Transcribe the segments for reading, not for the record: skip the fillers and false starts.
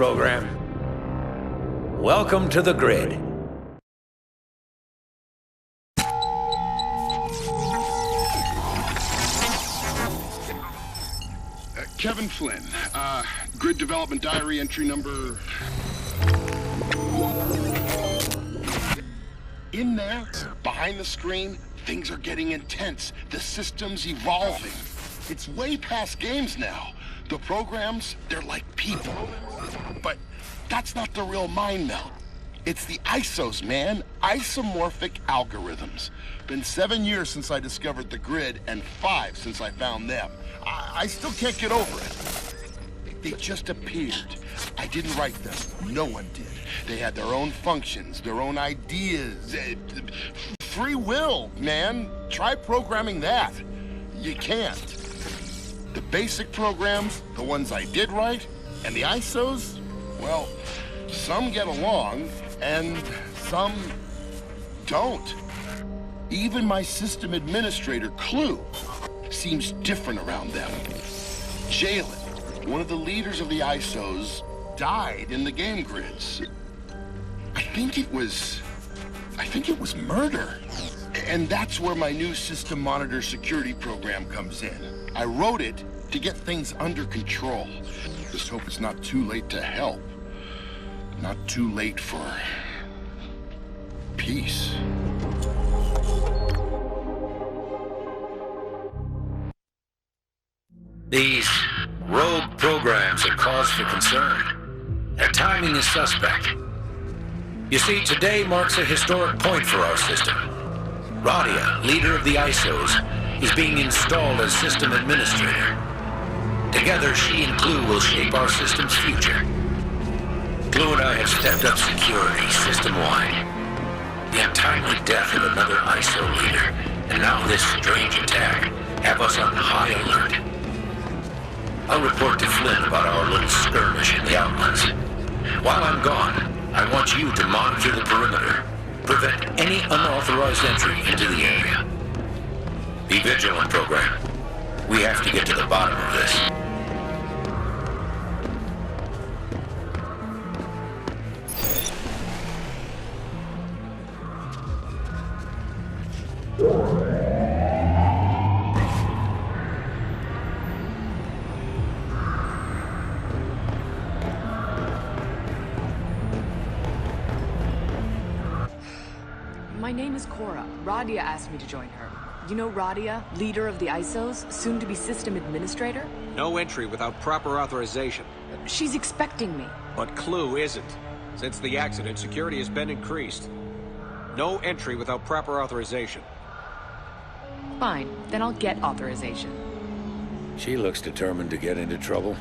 program. Welcome to the grid. Kevin Flynn, grid development diary entry number... In there, behind the screen, things are getting intense. The system's evolving. It's way past games now. The programs, they're like people. But that's not the real mind meld. It's the ISOs, man. Isomorphic Algorithms. Been 7 years since I discovered the grid, and 5 since I found them. I still can't get over it. They just appeared. I didn't write them. No one did. They had their own functions, their own ideas. Free will, man. Try programming that. You can't. The basic programs, the ones I did write, and the ISOs, well, some get along, and some don't. Even my system administrator, Clue, seems different around them. Jalen, one of the leaders of the ISOs, died in the game grids. I think it was murder. And that's where my new system monitor security program comes in. I wrote it to get things under control. Just hope it's not too late to help. Not too late for peace. These rogue programs are cause for concern. Their timing is suspect. You see, today marks a historic point for our system. Radia, leader of the ISOs, is being installed as system administrator. Together, she and Clue will shape our system's future. Clue and I have stepped up security system-wide. The untimely death of another ISO leader, and now this strange attack, have us on high alert. I'll report to Flynn about our little skirmish in the Outlands. While I'm gone, I want you to monitor the perimeter. Prevent any unauthorized entry into the area. Be vigilant, program. We have to get to the bottom of this. My name is Cora. Radia asked me to join her. You know Radia, leader of the ISOs, soon to be system administrator? No entry without proper authorization. She's expecting me. But Clue isn't. Since the accident, security has been increased. No entry without proper authorization. Fine, then I'll get authorization. She looks determined to get into trouble.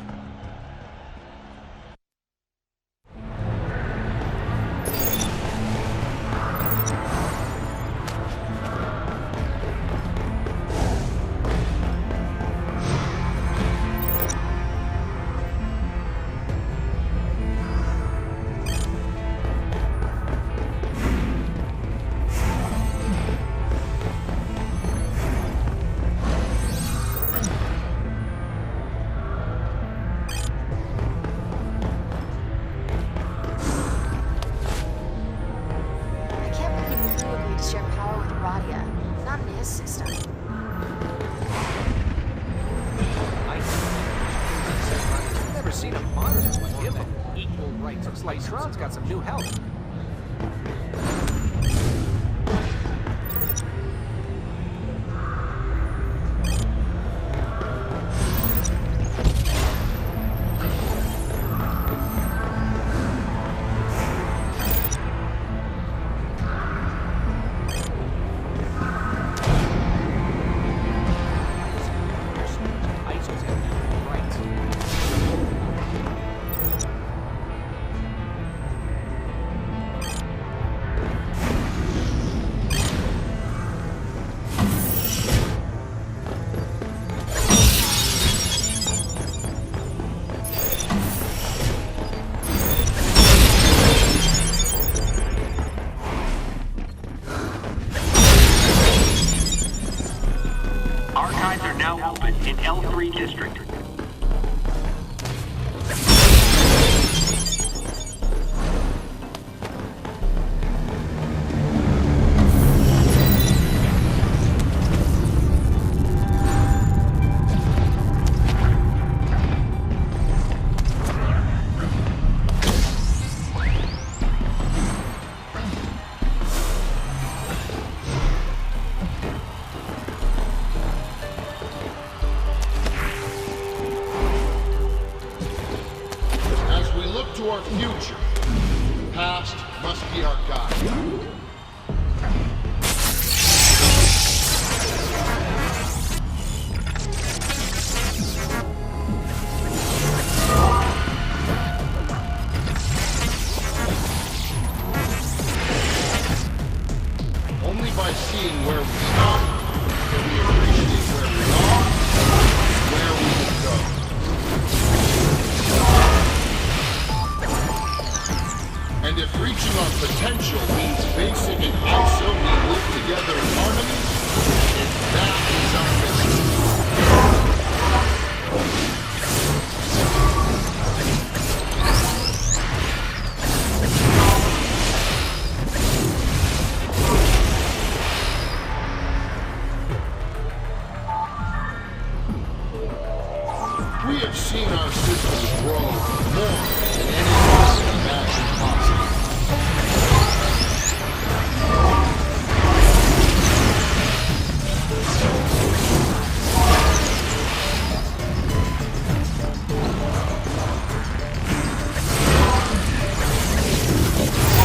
Tron's got some new help. in L3 district. be our guide. Only by seeing where we start can we appreciate where we are, where we will go. And if reaching our potential means basic and ISO we live together in harmony, then that is our mission. We have seen our system grow more than any of us imagined possible.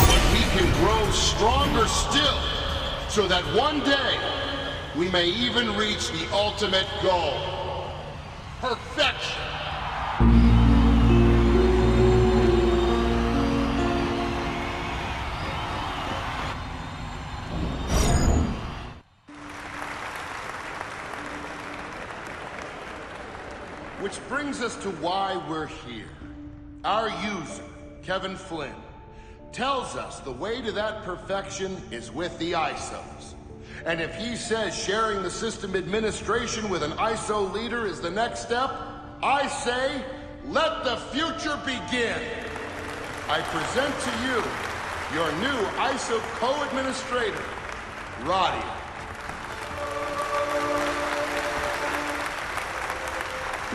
But we can grow stronger still, so that one day we may even reach the ultimate goal. Perfection! Which brings us to why we're here. Our user, Kevin Flynn, tells us the way to that perfection is with the ISOs. And if he says sharing the system administration with an ISO leader is the next step, I say, let the future begin. I present to you your new ISO co-administrator, Radia.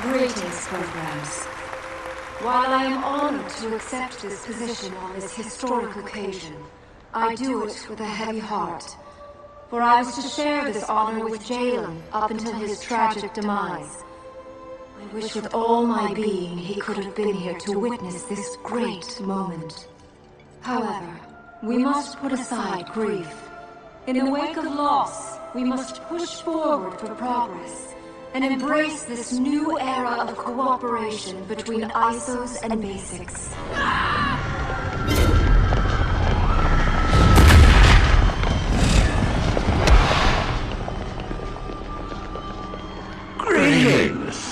Greetings, programs. While I am honored to accept this position on this historic occasion, I do it with a heavy heart. For I was to share this honor with Jalen up until his tragic demise. I wish with all my being he could have been here to witness this great moment. However, we must put aside grief. In the wake of loss, we must push forward for progress and embrace this new era of cooperation between ISOs and basics. Greetings.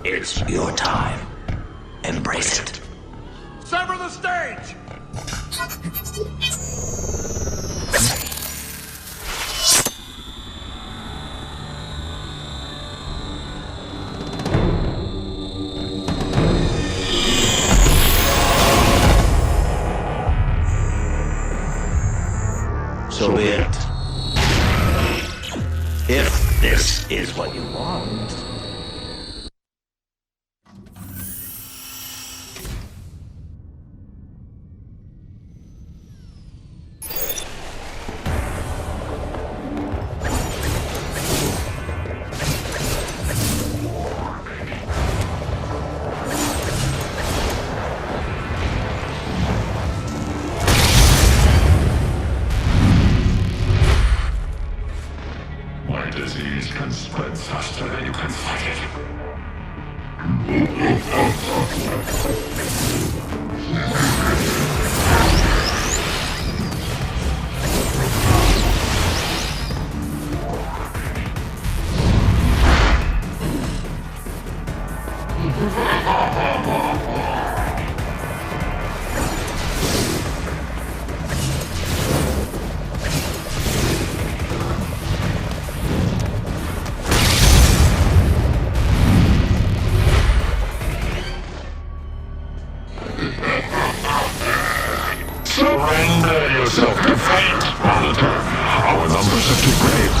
It's your time. Embrace it. Sever the stage! So be it. If this is what you want. Disease can spread faster than you can fight it. Surrender yourself to fate, Walter. Our numbers are too great.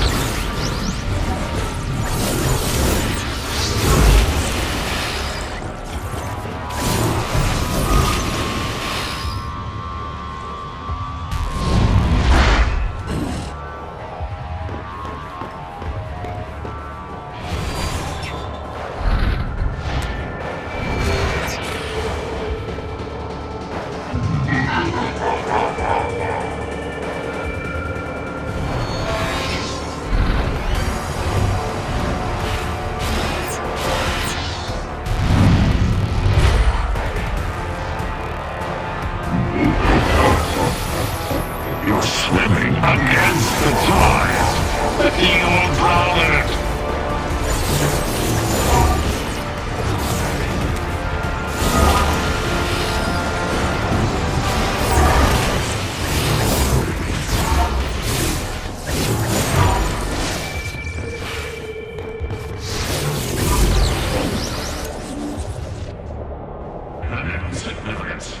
significance.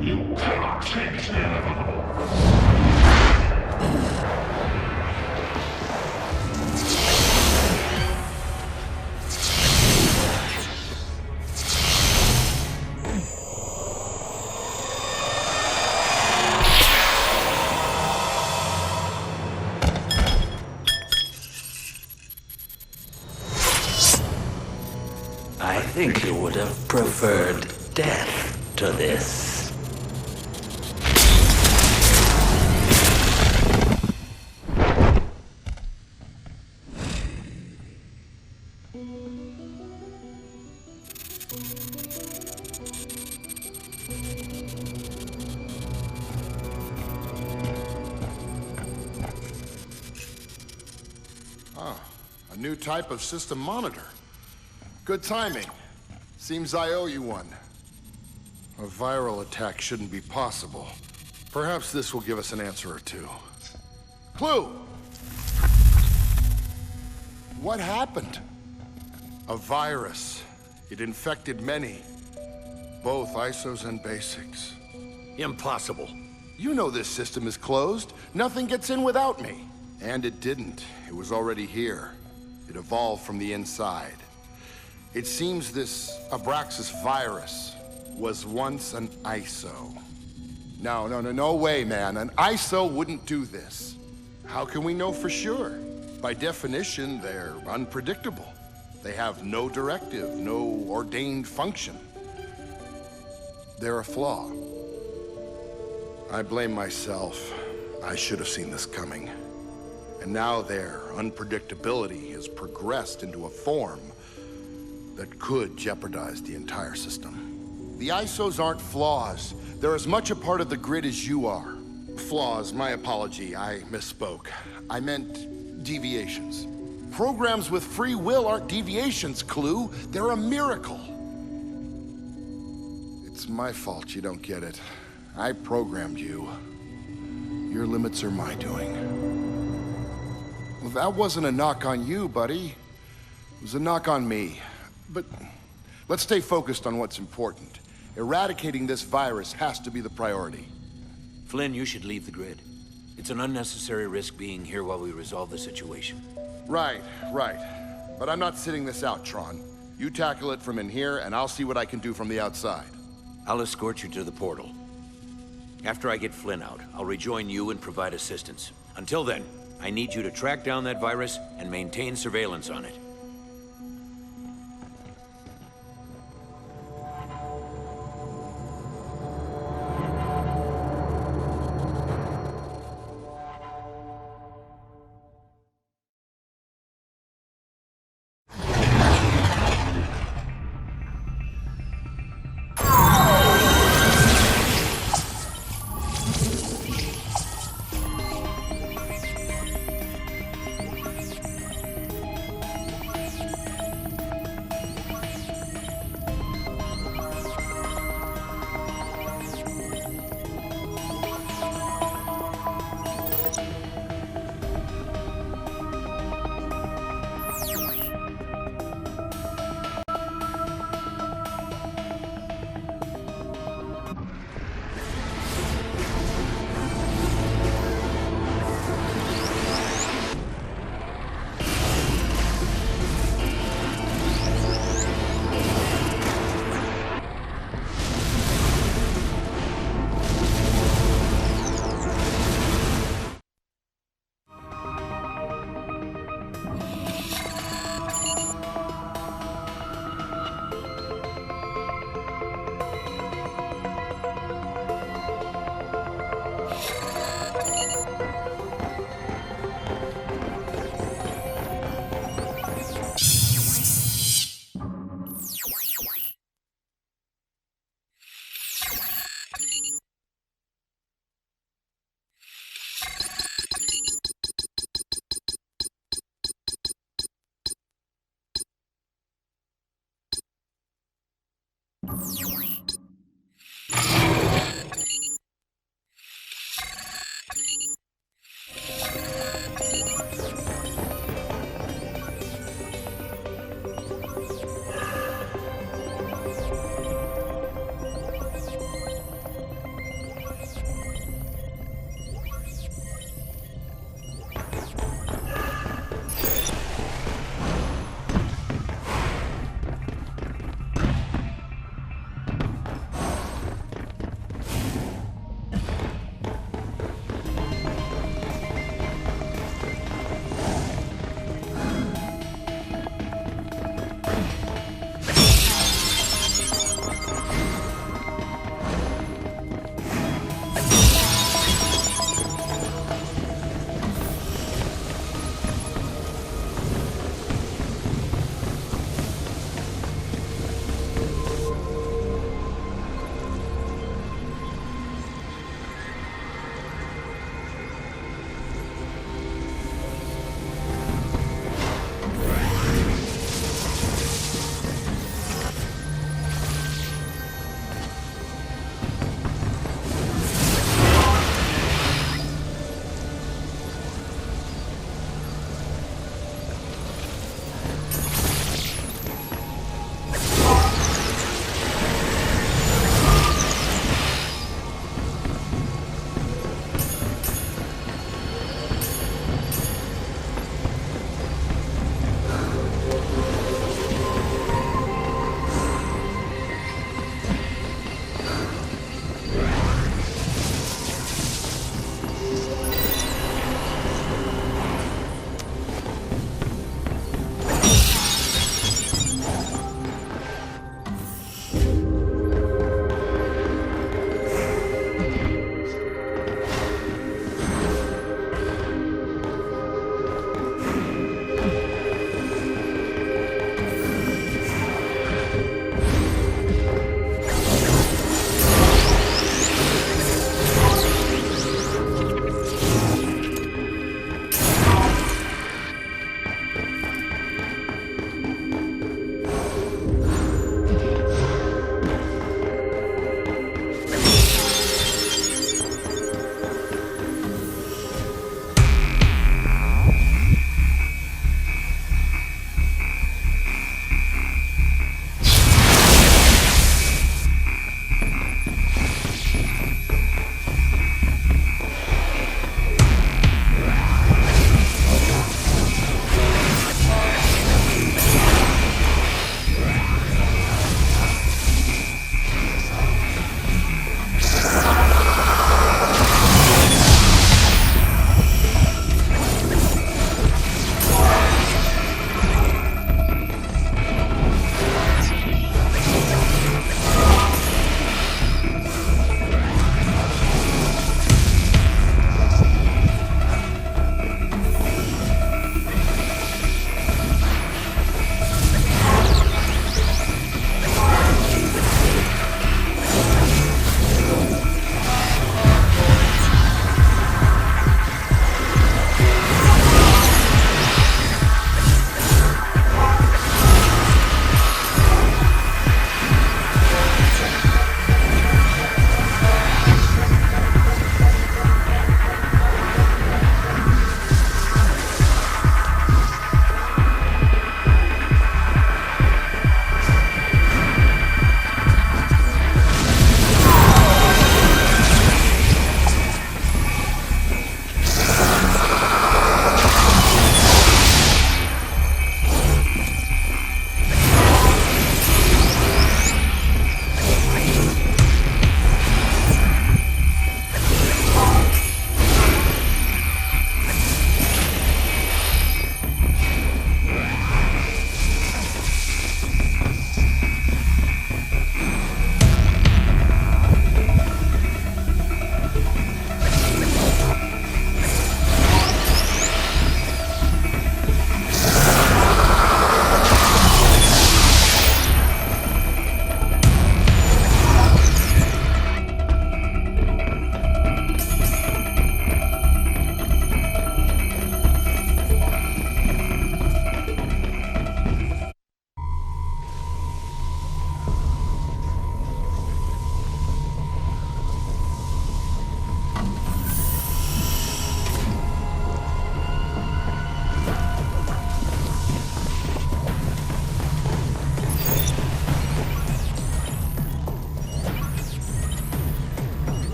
You cannot change the inevitable. I think you would have preferred death to this. A new type of system monitor. Good timing. Seems I owe you one. A viral attack shouldn't be possible. Perhaps this will give us an answer or two. Clue! What happened? A virus. It infected many. Both ISOs and basics. Impossible. You know this system is closed. Nothing gets in without me. And it didn't. It was already here. It evolved from the inside. It seems this Abraxas virus was once an ISO. No way, man. An ISO wouldn't do this. How can we know for sure? By definition, they're unpredictable. They have no directive, no ordained function. They're a flaw. I blame myself. I should have seen this coming. And now their unpredictability has progressed into a form that could jeopardize the entire system. The ISOs aren't flaws. They're as much a part of the grid as you are. Flaws, my apology, I misspoke. I meant deviations. Programs with free will aren't deviations, Clue. They're a miracle. It's my fault you don't get it. I programmed you. Your limits are my doing. Well, that wasn't a knock on you, buddy. It was a knock on me. But let's stay focused on what's important. Eradicating this virus has to be the priority. Flynn, you should leave the grid. It's an unnecessary risk being here while we resolve the situation. Right. But I'm not sitting this out, Tron. You tackle it from in here, and I'll see what I can do from the outside. I'll escort you to the portal. After I get Flynn out, I'll rejoin you and provide assistance. Until then, I need you to track down that virus and maintain surveillance on it.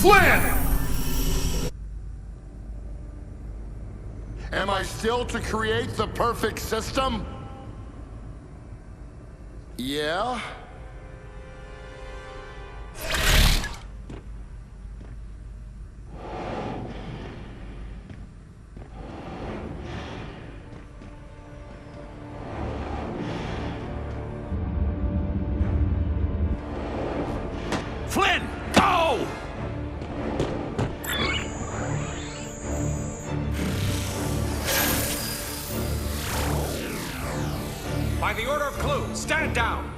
Flynn! Am I still to create the perfect system? Yeah? Flynn, go! By the order of Clue, stand down!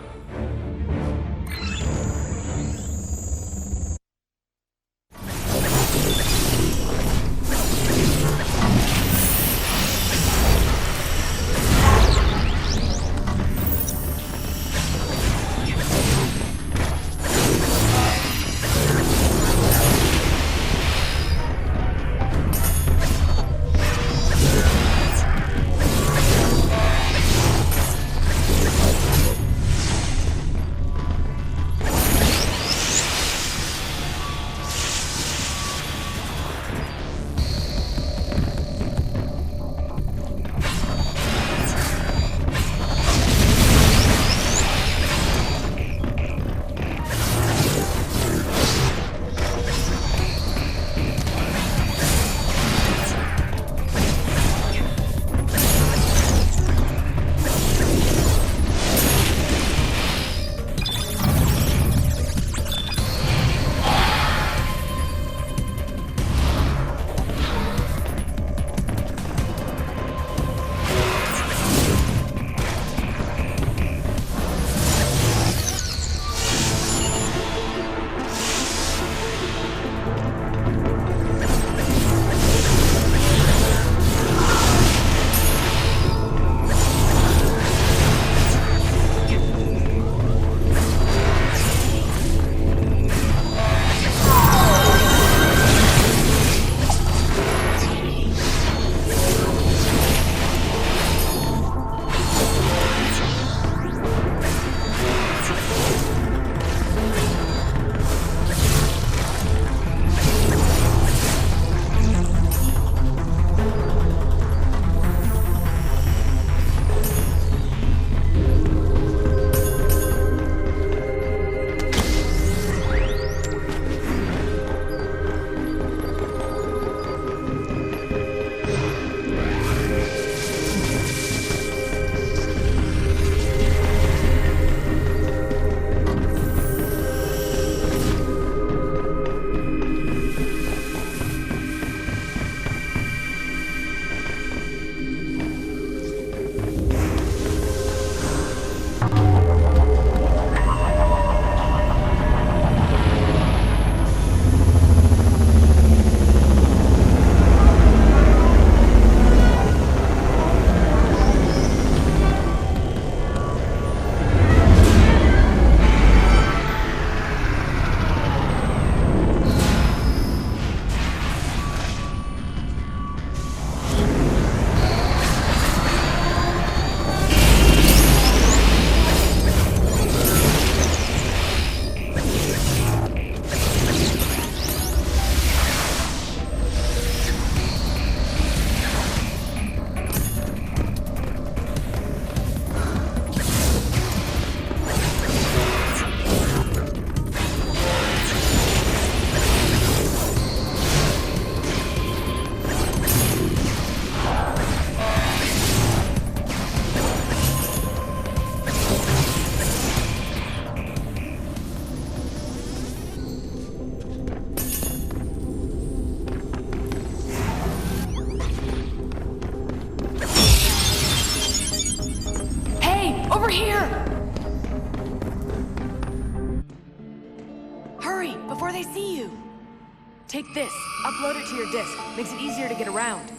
Take this. Upload it to your disk. Makes it easier to get around.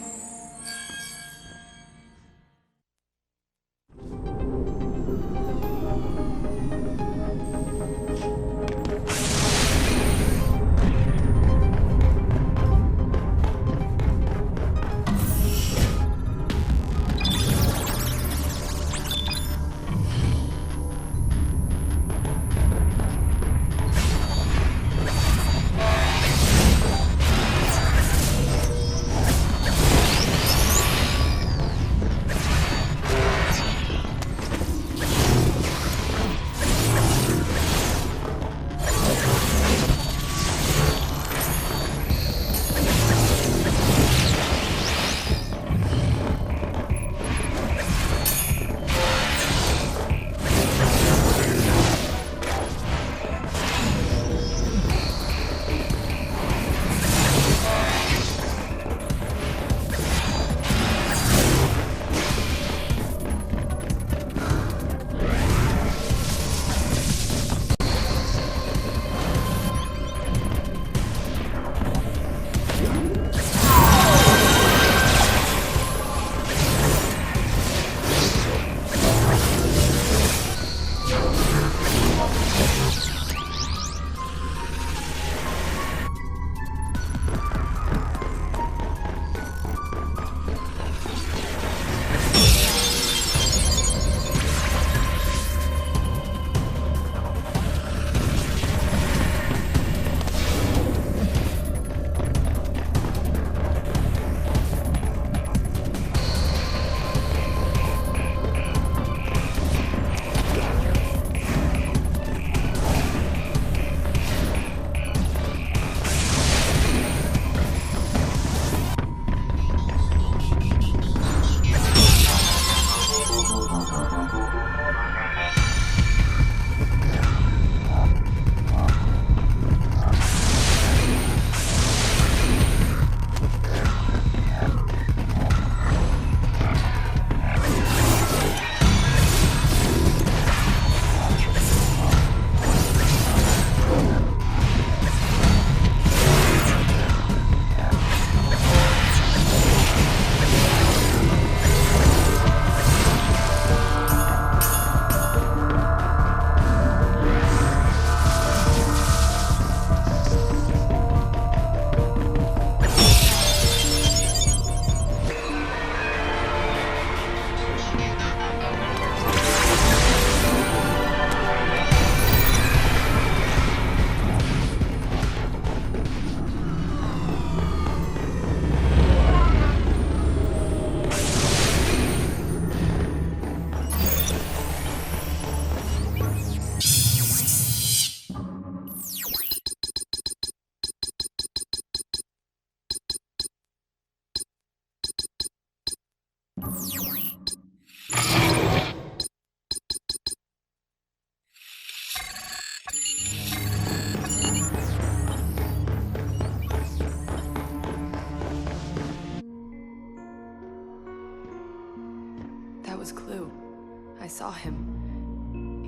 I saw him.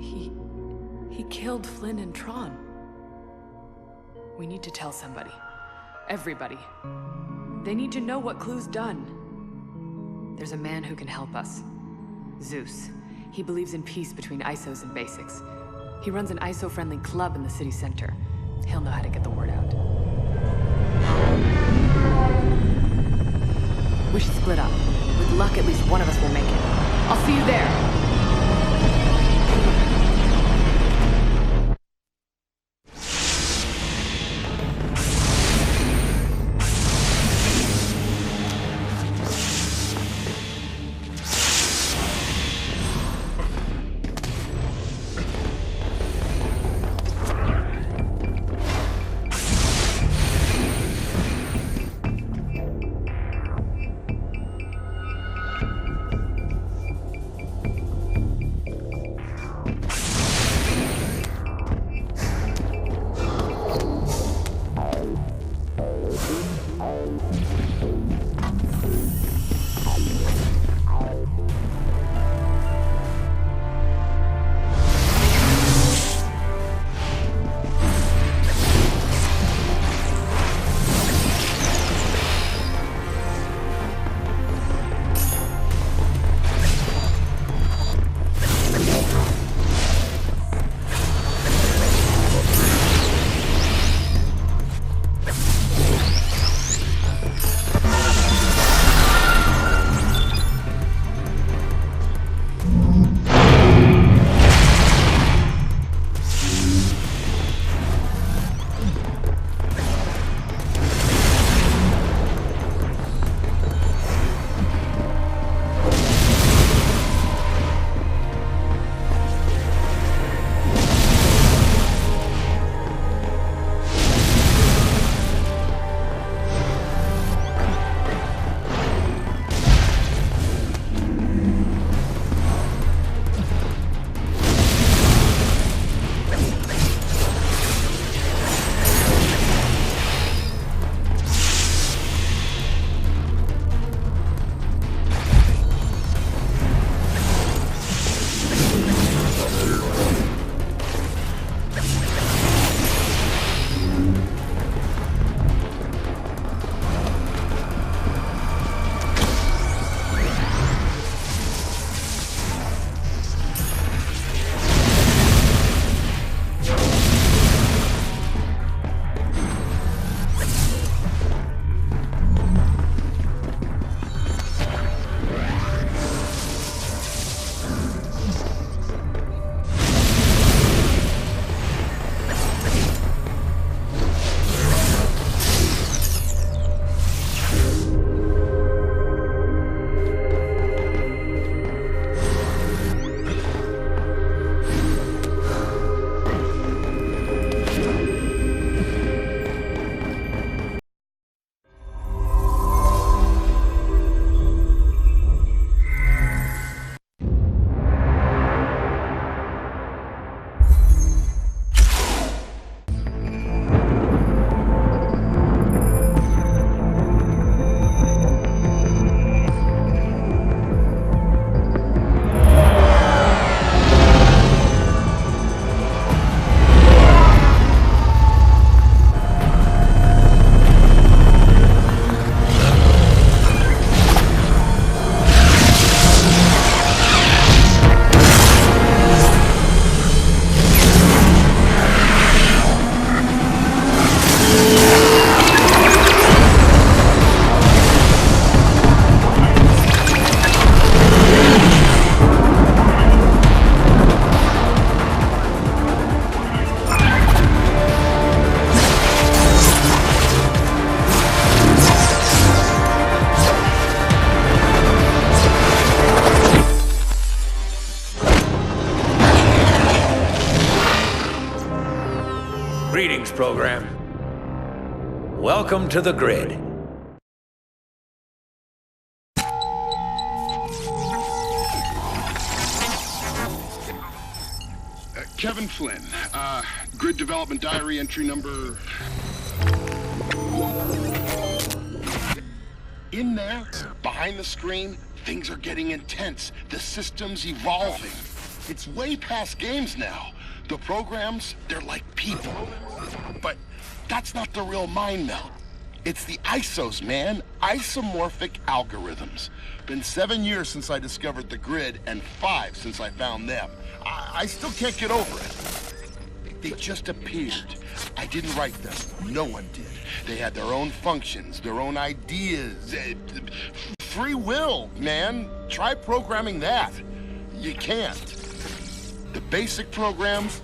He killed Flynn and Tron. We need to tell somebody. Everybody. They need to know what Clue's done. There's a man who can help us. Zeus. He believes in peace between ISOs and basics. He runs an ISO-friendly club in the city center. He'll know how to get the word out. We should split up. With luck, at least one of us will make it. I'll see you there! program. Welcome to the grid. Kevin Flynn, grid development diary entry number... In there, behind the screen, things are getting intense. The system's evolving. It's way past games now. The programs, they're like people. But that's not the real mind meld. It's the ISOs, man. Isomorphic Algorithms. Been 7 years since I discovered the grid, and 5 since I found them. I still can't get over it. They just appeared. I didn't write them. No one did. They had their own functions, their own ideas. Free will, man. Try programming that. You can't. The basic programs...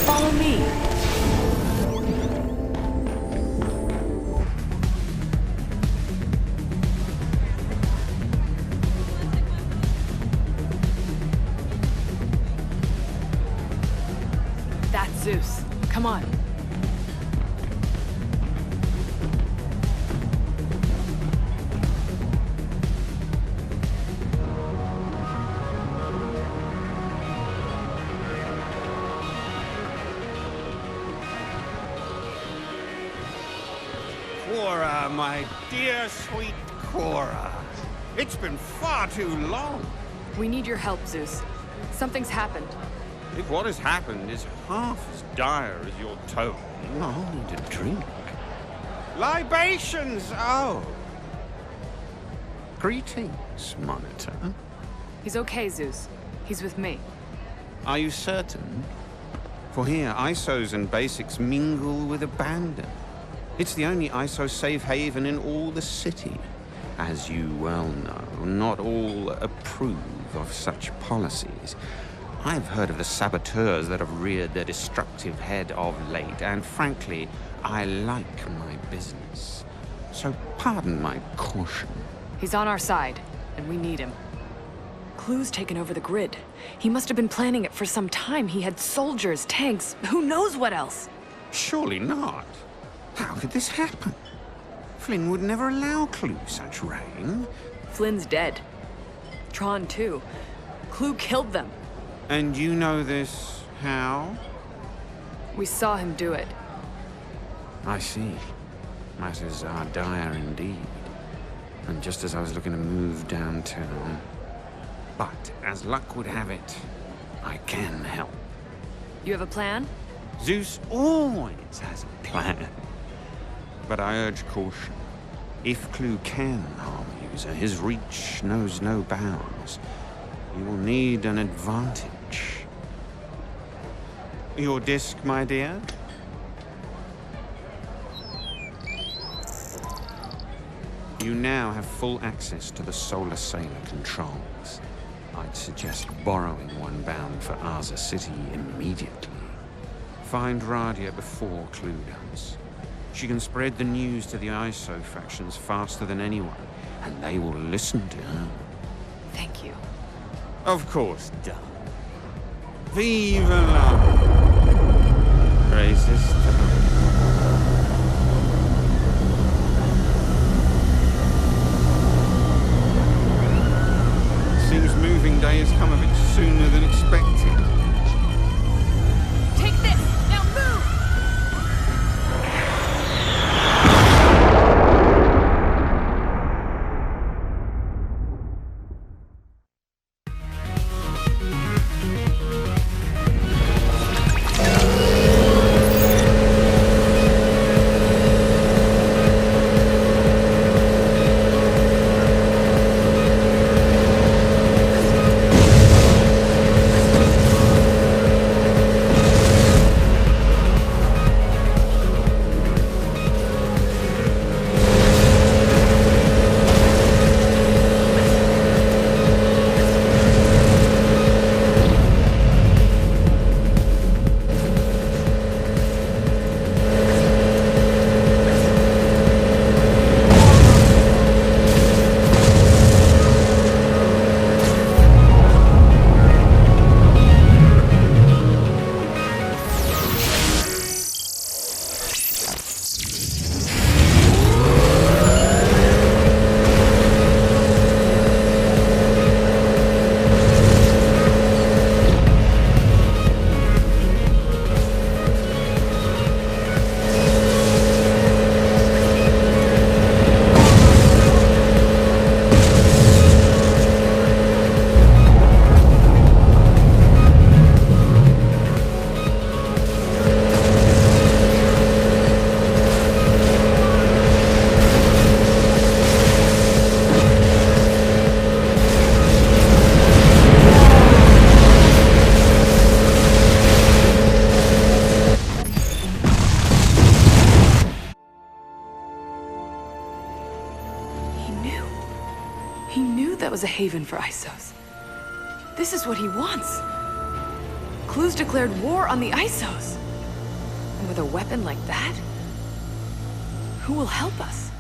Follow me. That's Zeus. Come on. Cora, my dear sweet Cora. It's been far too long. We need your help, Zeus. Something's happened. If what has happened is half as dire as your tone, I'll need a drink. Libations, oh. Greetings, Monitor. He's okay, Zeus. He's with me. Are you certain? For here, ISOs and basics mingle with abandon. It's the only ISO safe haven in all the city. As you well know, not all approve of such policies. I've heard of the saboteurs that have reared their destructive head of late, and frankly, I like my business. So pardon my caution. He's on our side, and we need him. Clue's taken over the grid. He must have been planning it for some time. He had soldiers, tanks, who knows what else? Surely not. How could this happen? Flynn would never allow Clue such reign. Flynn's dead. Tron, too. Clue killed them. And you know this how? We saw him do it. I see. Matters are dire indeed. And just as I was looking to move downtown. But, as luck would have it, I can help. You have a plan? Zeus always has a plan. But I urge caution. If Clue can harm a user, his reach knows no bounds. You will need an advantage. Your disc, my dear? You now have full access to the Solar Sailor controls. I'd suggest borrowing one bound for Arza City immediately. Find Radia before Clue does. She can spread the news to the ISO factions faster than anyone, and they will listen to her. Thank you. Of course, darling. Vive la racist. Seems moving day has come a bit sooner than expected. Take this! Now move! He knew that was a haven for Isos. This is what he wants. Clues declared war on the Isos. And with a weapon like that, who will help us?